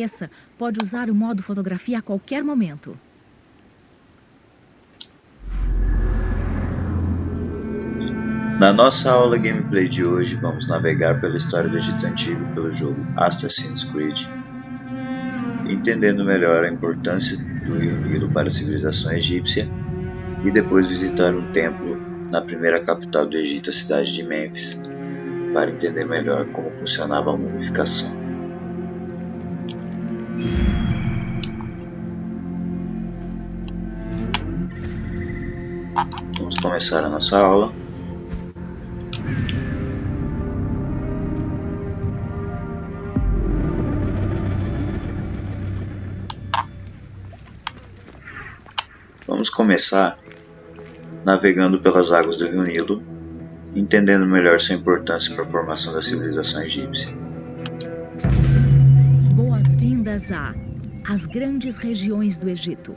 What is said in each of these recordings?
Essa pode usar o modo fotografia a qualquer momento. Na nossa aula gameplay de hoje, vamos navegar pela história do Egito Antigo pelo jogo Assassin's Creed, entendendo melhor a importância do Rio Nilo para a civilização egípcia e depois visitar um templo na primeira capital do Egito, a cidade de Mênfis, para entender melhor como funcionava a mumificação. Vamos começar a nossa aula. Vamos começar navegando pelas águas do Rio Nilo, entendendo melhor sua importância para a formação da civilização egípcia. Boas-vindas às grandes regiões do Egito.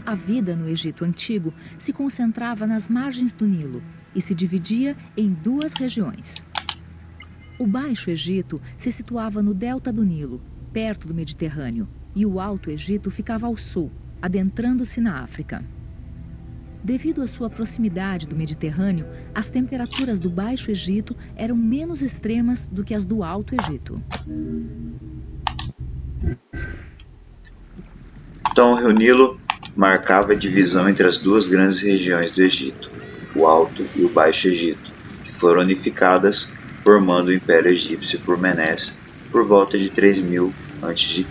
A vida no Egito Antigo se concentrava nas margens do Nilo e se dividia em duas regiões. O Baixo Egito se situava no delta do Nilo, perto do Mediterrâneo, e o Alto Egito ficava ao sul, adentrando-se na África. Devido à sua proximidade do Mediterrâneo, as temperaturas do Baixo Egito eram menos extremas do que as do Alto Egito. Então, o Rio Nilo marcava a divisão entre as duas grandes regiões do Egito, o Alto e o Baixo Egito, que foram unificadas, formando o Império Egípcio por Menes por volta de 3000 a.C.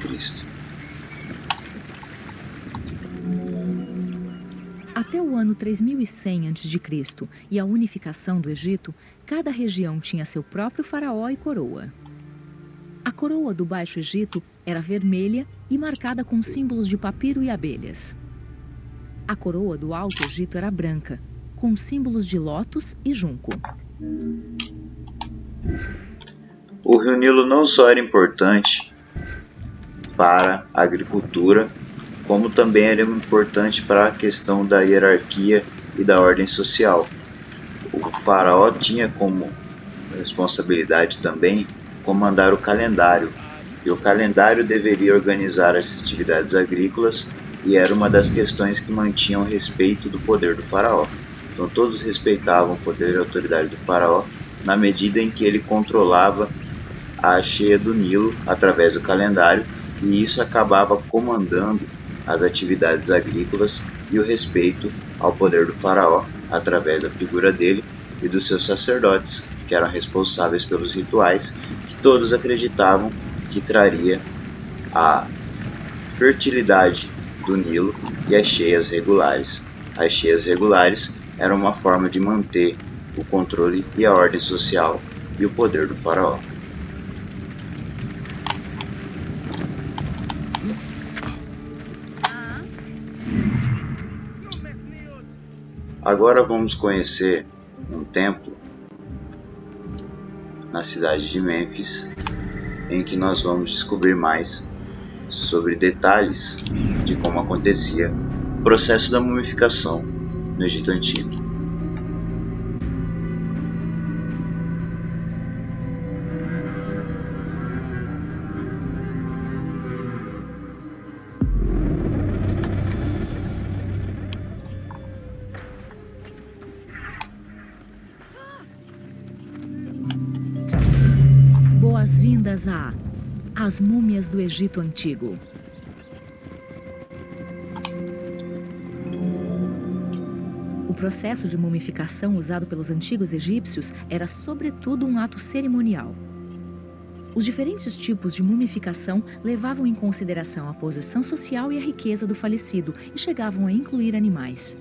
Até o ano 3100 a.C. e a unificação do Egito, cada região tinha seu próprio faraó e coroa. A coroa do Baixo Egito era vermelha e marcada com símbolos de papiro e abelhas. A coroa do Alto Egito era branca, com símbolos de lótus e junco. O Rio Nilo não só era importante para a agricultura, como também era importante para a questão da hierarquia e da ordem social. O faraó tinha como responsabilidade também comandar o calendário, e o calendário deveria organizar as atividades agrícolas e era uma das questões que mantinham o respeito do poder do faraó. Então todos respeitavam o poder e a autoridade do faraó na medida em que ele controlava a cheia do Nilo através do calendário, e isso acabava comandando as atividades agrícolas e o respeito ao poder do faraó através da figura dele e dos seus sacerdotes, que eram responsáveis pelos rituais que todos acreditavam que traria a fertilidade do Nilo e as cheias regulares. As cheias regulares eram uma forma de manter o controle e a ordem social e o poder do faraó. Agora vamos conhecer um templo na cidade de Mênfis, em que nós vamos descobrir mais sobre detalhes de como acontecia o processo da mumificação no Egito Antigo. Boas-vindas às múmias do Egito Antigo. O processo de mumificação usado pelos antigos egípcios era, sobretudo, um ato cerimonial. Os diferentes tipos de mumificação levavam em consideração a posição social e a riqueza do falecido e chegavam a incluir animais.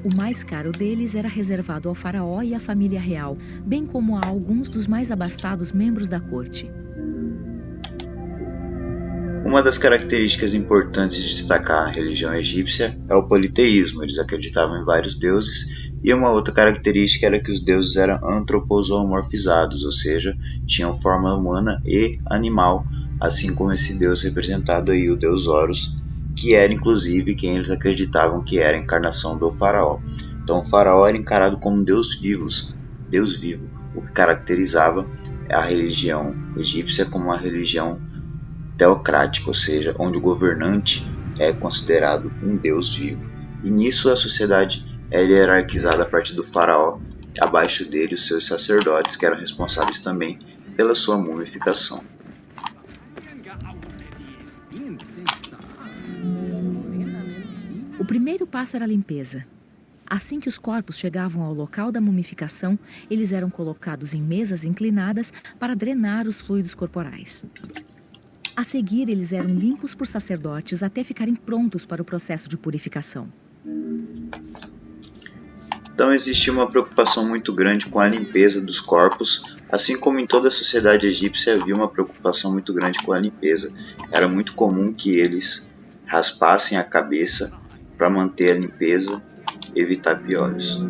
O mais caro deles era reservado ao faraó e à família real, bem como a alguns dos mais abastados membros da corte. Uma das características importantes de destacar a religião egípcia é o politeísmo. Eles acreditavam em vários deuses, e uma outra característica era que os deuses eram antroposomorfizados, ou seja, tinham forma humana e animal, assim como esse deus representado aí, o deus Horus, que era inclusive quem eles acreditavam que era a encarnação do faraó. Então o faraó era encarado como um deus vivo, o que caracterizava a religião egípcia como uma religião teocrática, ou seja, onde o governante é considerado um deus vivo. E nisso a sociedade é hierarquizada a partir do faraó, abaixo dele os seus sacerdotes, que eram responsáveis também pela sua mumificação. O primeiro passo era a limpeza. Assim que os corpos chegavam ao local da mumificação, eles eram colocados em mesas inclinadas para drenar os fluidos corporais. A seguir, eles eram limpos por sacerdotes até ficarem prontos para o processo de purificação. Então existia uma preocupação muito grande com a limpeza dos corpos, assim como em toda a sociedade egípcia havia uma preocupação muito grande com a limpeza. Era muito comum que eles raspassem a cabeça para manter a limpeza e evitar piolhos.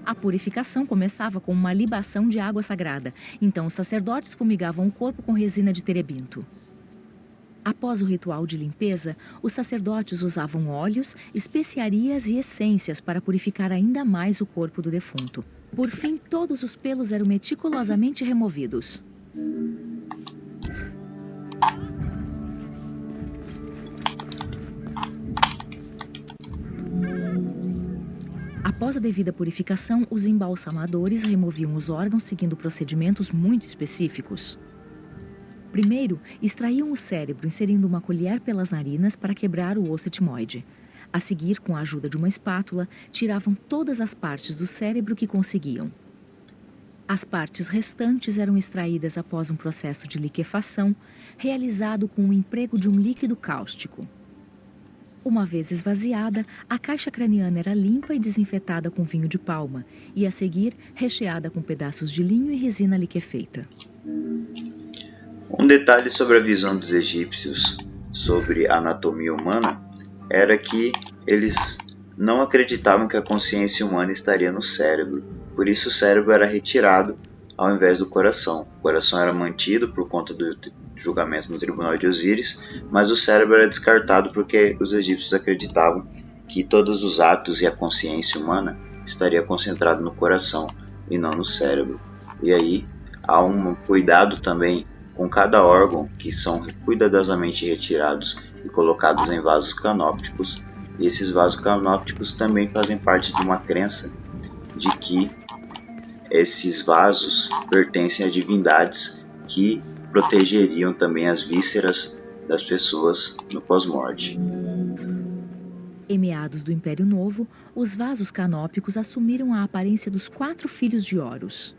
A purificação começava com uma libação de água sagrada, então os sacerdotes fumigavam o corpo com resina de terebinto. Após o ritual de limpeza, os sacerdotes usavam óleos, especiarias e essências para purificar ainda mais o corpo do defunto. Por fim, todos os pelos eram meticulosamente removidos. Após a devida purificação, os embalsamadores removiam os órgãos seguindo procedimentos muito específicos. Primeiro, extraíam o cérebro inserindo uma colher pelas narinas para quebrar o osso etimoide. A seguir, com a ajuda de uma espátula, tiravam todas as partes do cérebro que conseguiam. As partes restantes eram extraídas após um processo de liquefação, realizado com o emprego de um líquido cáustico. Uma vez esvaziada, a caixa craniana era limpa e desinfetada com vinho de palma, e a seguir, recheada com pedaços de linho e resina liquefeita. Um detalhe sobre a visão dos egípcios sobre a anatomia humana era que eles não acreditavam que a consciência humana estaria no cérebro. Por isso o cérebro era retirado ao invés do coração. O coração era mantido por conta do julgamento no tribunal de Osíris, mas o cérebro era descartado porque os egípcios acreditavam que todos os atos e a consciência humana estaria concentrado no coração e não no cérebro. E aí há um cuidado também com cada órgão, que são cuidadosamente retirados e colocados em vasos canópticos. E esses vasos canópticos também fazem parte de uma crença de que esses vasos pertencem a divindades que protegeriam também as vísceras das pessoas no pós-morte. Em meados do Império Novo, os vasos canópicos assumiram a aparência dos 4 filhos de Horus.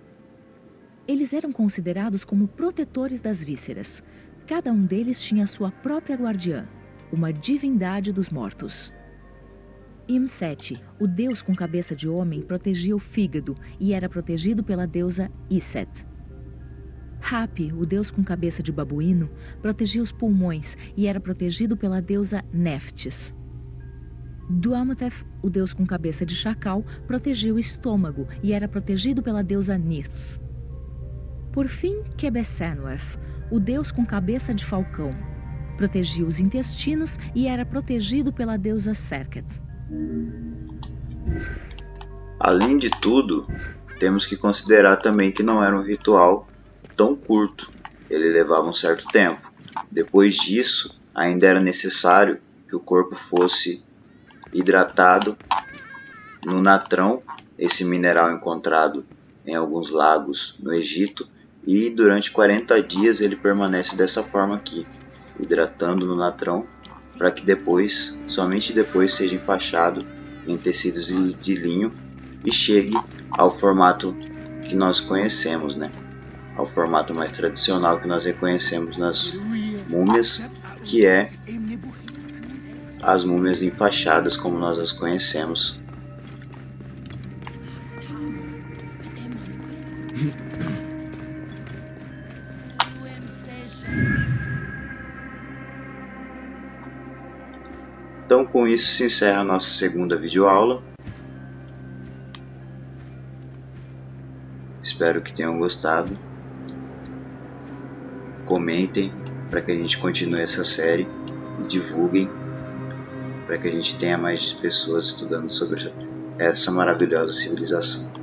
Eles eram considerados como protetores das vísceras. Cada um deles tinha sua própria guardiã, uma divindade dos mortos. Imsete, o deus com cabeça de homem, protegia o fígado e era protegido pela deusa Iset. Hapi, o deus com cabeça de babuíno, protegia os pulmões e era protegido pela deusa Neftis. Duamutef, o deus com cabeça de chacal, protegia o estômago e era protegido pela deusa Nith. Por fim, Quebesenuef, o deus com cabeça de falcão, protegia os intestinos e era protegido pela deusa Serket. Além de tudo, temos que considerar também que não era um ritual tão curto, ele levava um certo tempo. Depois disso, ainda era necessário que o corpo fosse hidratado no natrão, esse mineral encontrado em alguns lagos no Egito, e durante 40 dias ele permanece dessa forma aqui, hidratando no natrão, para que depois, somente depois, seja enfaixado em tecidos de linho e chegue ao formato que nós conhecemos, né? Ao formato mais tradicional que nós reconhecemos nas múmias, que é as múmias enfaixadas como nós as conhecemos. Então, com isso se encerra a nossa segunda videoaula. Espero que tenham gostado. Comentem para que a gente continue essa série e divulguem para que a gente tenha mais pessoas estudando sobre essa maravilhosa civilização.